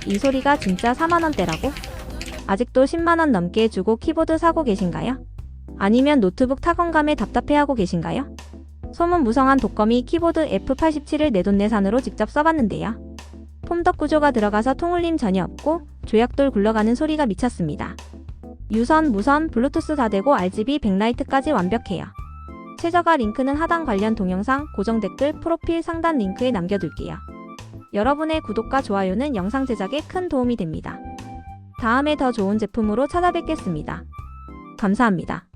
이 소리가 진짜 4만원대라고? 아직도 10만원 넘게 주고 키보드 사고 계신가요? 아니면 노트북 타건감에 답답해하고 계신가요? 소문무성한 독거미 키보드 F87을 내돈내산으로 직접 써봤는데요. 폼덕 구조가 들어가서 통울림 전혀 없고 조약돌 굴러가는 소리가 미쳤습니다. 유선, 무선, 블루투스 다 되고 RGB 백라이트까지 완벽해요. 최저가 링크는 하단 관련 동영상, 고정 댓글, 프로필 상단 링크에 남겨둘게요. 여러분의 구독과 좋아요는 영상 제작에 큰 도움이 됩니다. 다음에 더 좋은 제품으로 찾아뵙겠습니다. 감사합니다.